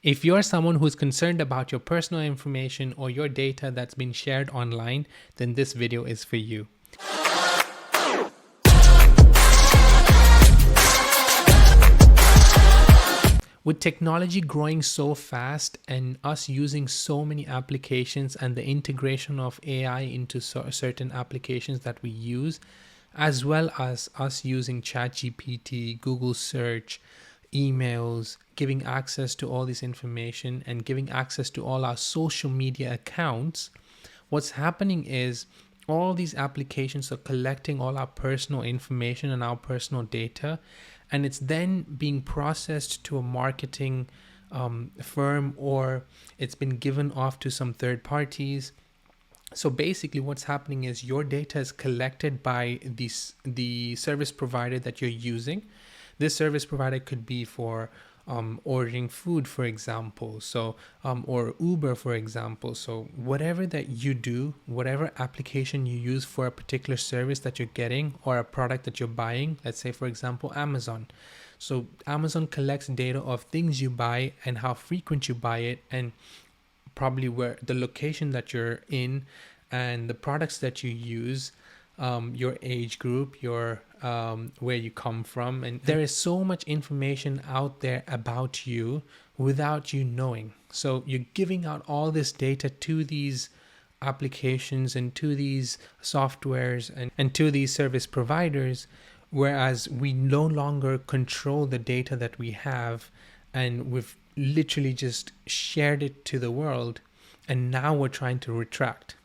If you're someone who's concerned about your personal information or your data that's been shared online, then this video is for you. With technology growing so fast and us using so many applications and the integration of AI into certain applications that we use, as well as us using ChatGPT, Google search, emails, giving access to all this information and giving access to all our social media accounts, what's happening is all these applications are collecting all our personal information and our personal data, and it's then being processed to a marketing firm, or it's been given off to some third parties. So basically what's happening is your data is collected by the service provider that you're using. This service provider could be for ordering food, for example, or Uber, for example. So whatever that you do, whatever application you use for a particular service that you're getting or a product that you're buying, let's say, for example, Amazon. So Amazon collects data of things you buy and how frequent you buy it, and probably where the location that you're in and the products that you use, your age group, your where you come from, and there is so much information out there about you without you knowing. So you're giving out all this data to these applications and to these softwares and to these service providers, whereas we no longer control the data that we have, and we've literally just shared it to the world, and now we're trying to retract.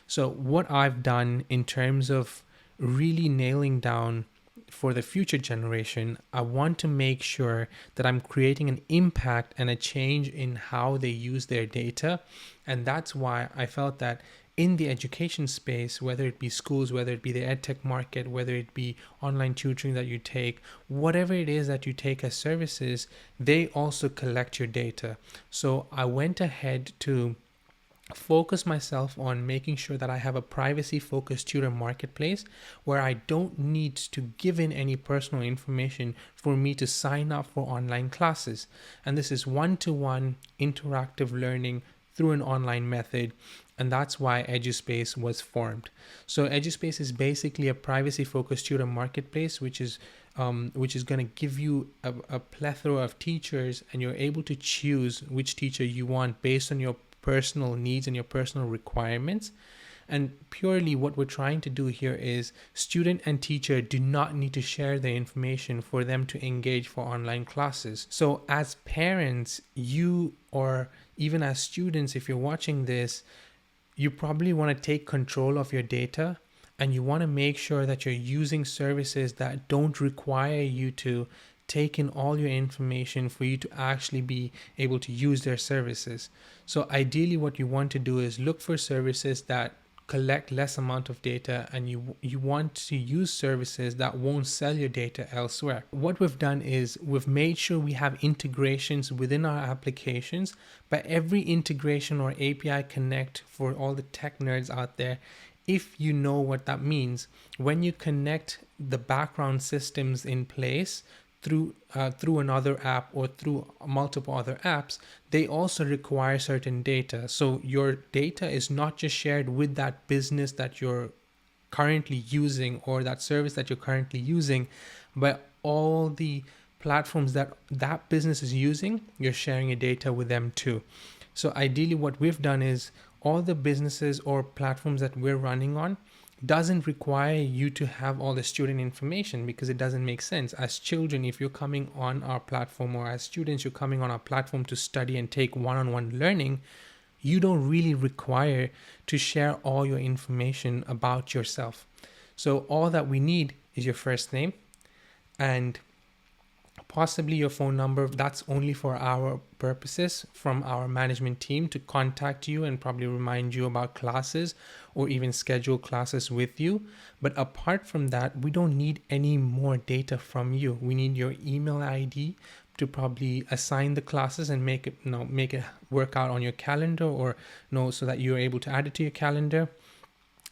So what I've done in terms of really nailing down for the future generation, I want to make sure that I'm creating an impact and a change in how they use their data. And that's why I felt that in the education space, whether it be schools, whether it be the edtech market, whether it be online tutoring that you take, whatever it is that you take as services, they also collect your data. So I went ahead to focus myself on making sure that I have a privacy focused tutor marketplace where I don't need to give in any personal information for me to sign up for online classes. And this is one-to-one interactive learning through an online method, and that's why Eduspace was formed. So Eduspace is basically a privacy focused tutor marketplace, which is going to give you a plethora of teachers, and you're able to choose which teacher you want based on your personal needs and your personal requirements. And purely what we're trying to do here is student and teacher do not need to share their information for them to engage for online classes. So as parents, you, or even as students, if you're watching this, you probably want to take control of your data, and you want to make sure that you're using services that don't require you to take in all your information for you to actually be able to use their services. So ideally what you want to do is look for services that collect less amount of data, and you want to use services that won't sell your data elsewhere. What we've done is we've made sure we have integrations within our applications, but every integration or API connect, for all the tech nerds out there, if you know what that means, when you connect the background systems in place through another app or through multiple other apps, they also require certain data. So your data is not just shared with that business that you're currently using or that service that you're currently using, but all the platforms that that business is using, you're sharing your data with them too. So ideally what we've done is all the businesses or platforms that we're running on doesn't require you to have all the student information, because it doesn't make sense. As children, if you're coming on our platform, or as students, you're coming on our platform to study and take one-on-one learning, you don't really require to share all your information about yourself. So all that we need is your first name and possibly your phone number. That's only for our purposes, from our management team to contact you and probably remind you about classes or even schedule classes with you. But apart from that, we don't need any more data from you. We need your email ID to probably assign the classes and make it work out on your calendar, or so that you're able to add it to your calendar.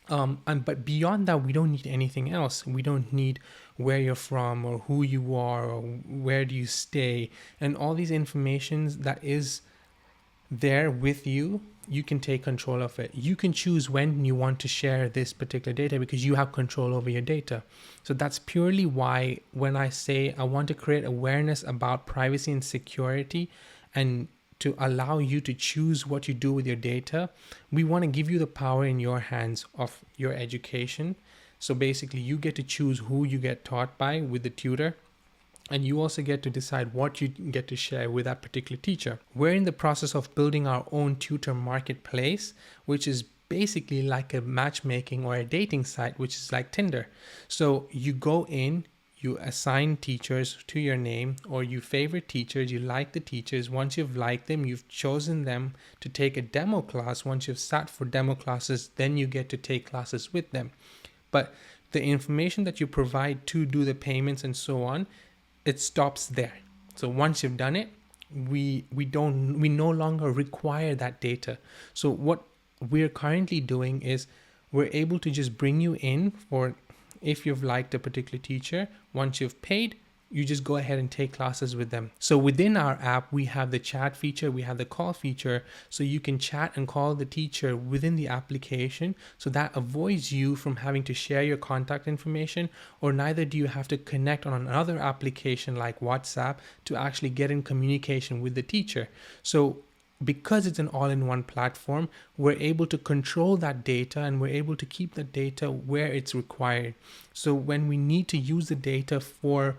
But beyond that, we don't need anything else. We don't need where you're from or who you are or where do you stay, and all these informations that is there with you, you can take control of it. You can choose when you want to share this particular data because you have control over your data. So that's purely why when I say I want to create awareness about privacy and security and to allow you to choose what you do with your data, we want to give you the power in your hands of your education. So basically you get to choose who you get taught by with the tutor, and you also get to decide what you get to share with that particular teacher. We're in the process of building our own tutor marketplace, which is basically like a matchmaking or a dating site, which is like Tinder. So you go in, you assign teachers to your name, or you favorite teachers, you like the teachers. Once you've liked them, you've chosen them to take a demo class. Once you've sat for demo classes, then you get to take classes with them. But the information that you provide to do the payments and so on, it stops there. So once you've done it, we no longer require that data. So what we're currently doing is we're able to just bring you in for, if you've liked a particular teacher, once you've paid, you just go ahead and take classes with them. So within our app, we have the chat feature, we have the call feature, so you can chat and call the teacher within the application. So that avoids you from having to share your contact information, or neither do you have to connect on another application like WhatsApp to actually get in communication with the teacher. So because it's an all-in-one platform, we're able to control that data and we're able to keep the data where it's required. So when we need to use the data for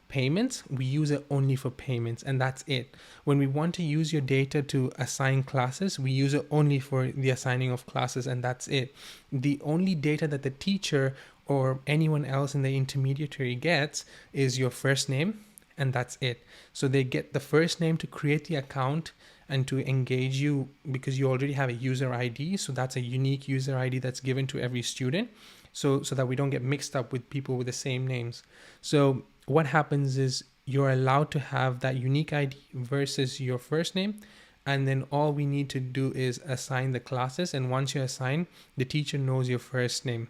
payments, we use it only for payments, and that's it. When we want to use your data to assign classes, we use it only for the assigning of classes, and that's it. The only data that the teacher or anyone else in the intermediary gets is your first name, and that's it. So they get the first name to create the account and to engage you because you already have a user ID. So that's a unique user ID that's given to every student, so that we don't get mixed up with people with the same names. So what happens is you're allowed to have that unique ID versus your first name, and then all we need to do is assign the classes, and once you assign, the teacher knows your first name,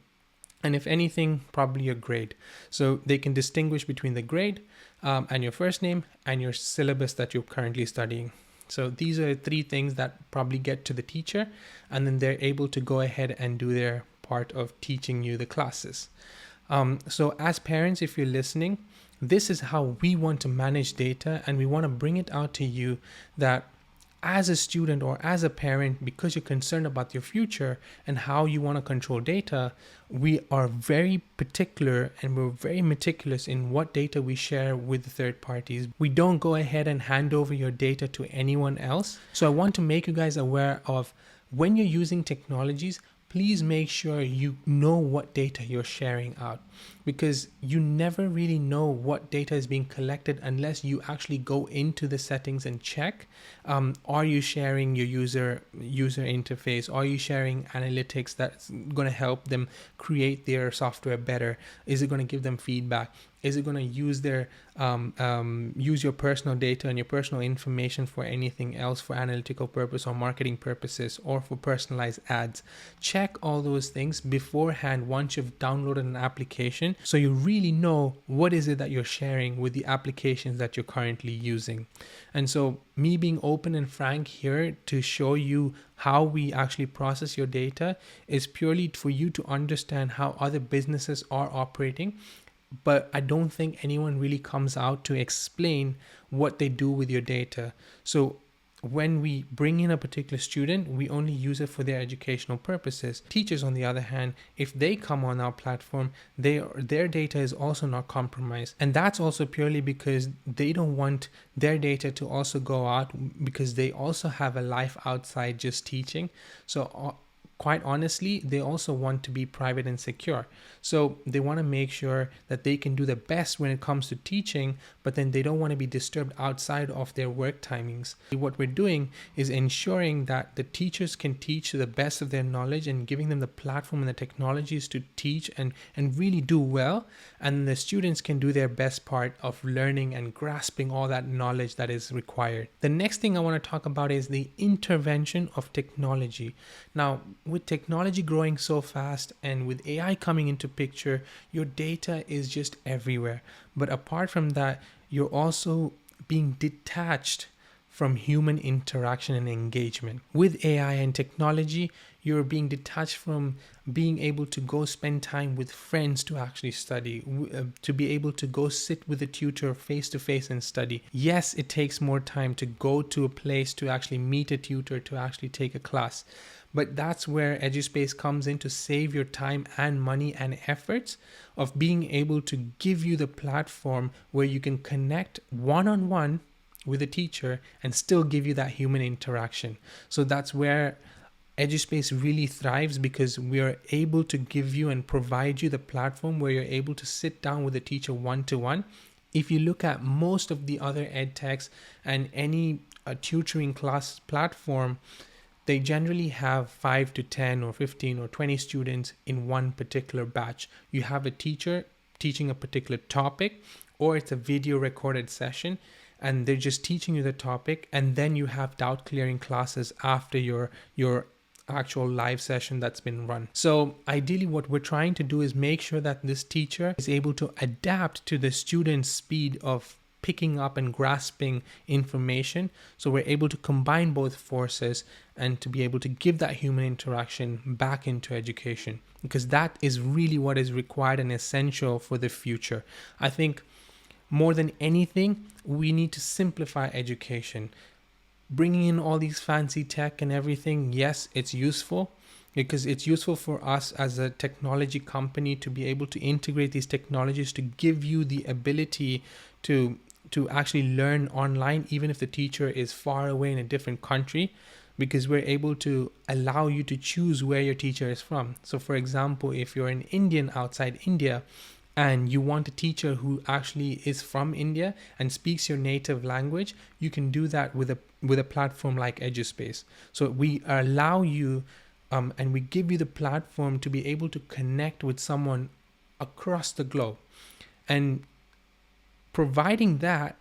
and if anything, probably your grade. So they can distinguish between the grade and your first name and your syllabus that you're currently studying. So these are three things that probably get to the teacher, and then they're able to go ahead and do their part of teaching you the classes. So as parents, if you're listening, this is how we want to manage data, and we want to bring it out to you that as a student or as a parent, because you're concerned about your future and how you want to control data, we are very particular and we're very meticulous in what data we share with the third parties. We don't go ahead and hand over your data to anyone else. So I want to make you guys aware of, when you're using technologies, please make sure you know what data you're sharing out, because you never really know what data is being collected unless you actually go into the settings and check. Are you sharing your user interface? Are you sharing analytics that's going to help them create their software better? Is it going to give them feedback? Is it going to use their use your personal data and your personal information for anything else, for analytical purpose or marketing purposes, or for personalized ads? Check all those things beforehand once you've downloaded an application, so you really know what is it that you're sharing with the applications that you're currently using. And so me being open and frank here to show you how we actually process your data is purely for you to understand how other businesses are operating. But I don't think anyone really comes out to explain what they do with your data. So when we bring in a particular student, we only use it for their educational purposes. Teachers, on the other hand, if they come on our platform, their data is also not compromised. And that's also purely because they don't want their data to also go out, because they also have a life outside just teaching. So quite honestly, they also want to be private and secure. So they want to make sure that they can do the best when it comes to teaching, but then they don't want to be disturbed outside of their work timings. What we're doing is ensuring that the teachers can teach to the best of their knowledge and giving them the platform and the technologies to teach and really do well. And the students can do their best part of learning and grasping all that knowledge that is required. The next thing I want to talk about is the intervention of technology. Now, with technology growing so fast and with AI coming into picture, your data is just everywhere. But apart from that, you're also being detached from human interaction and engagement. With AI and technology, you're being detached from being able to go spend time with friends to actually study, to be able to go sit with a tutor face to face and study. Yes, it takes more time to go to a place to actually meet a tutor, to actually take a class. But that's where Eduspace comes in to save your time and money and efforts of being able to give you the platform where you can connect one-on-one with a teacher and still give you that human interaction. So that's where Eduspace really thrives, because we are able to give you and provide you the platform where you're able to sit down with a teacher one-to-one. If you look at most of the other edtechs and any tutoring class platform, they generally have 5 to 10 or 15 or 20 students in one particular batch. You have a teacher teaching a particular topic, or it's a video recorded session, and they're just teaching you the topic, and then you have doubt clearing classes after your actual live session that's been run. So ideally what we're trying to do is make sure that this teacher is able to adapt to the student's speed of picking up and grasping information, so we're able to combine both forces and to be able to give that human interaction back into education, because that is really what is required and essential for the future. I think more than anything, we need to simplify education. Bringing in all these fancy tech and everything, yes, it's useful, because it's useful for us as a technology company to be able to integrate these technologies to give you the ability to actually learn online, even if the teacher is far away in a different country, because we're able to allow you to choose where your teacher is from. So for example, if you're an Indian outside India and you want a teacher who actually is from India and speaks your native language, you can do that with a platform like Eduspace. So we allow you and we give you the platform to be able to connect with someone across the globe. And providing that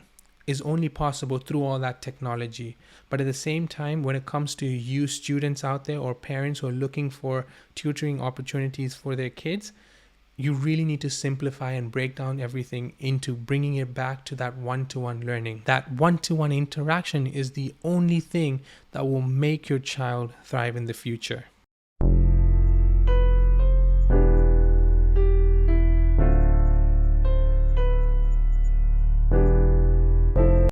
is only possible through all that technology. But at the same time, when it comes to you students out there or parents who are looking for tutoring opportunities for their kids, you really need to simplify and break down everything into bringing it back to that one-to-one learning. That one-to-one interaction is the only thing that will make your child thrive in the future.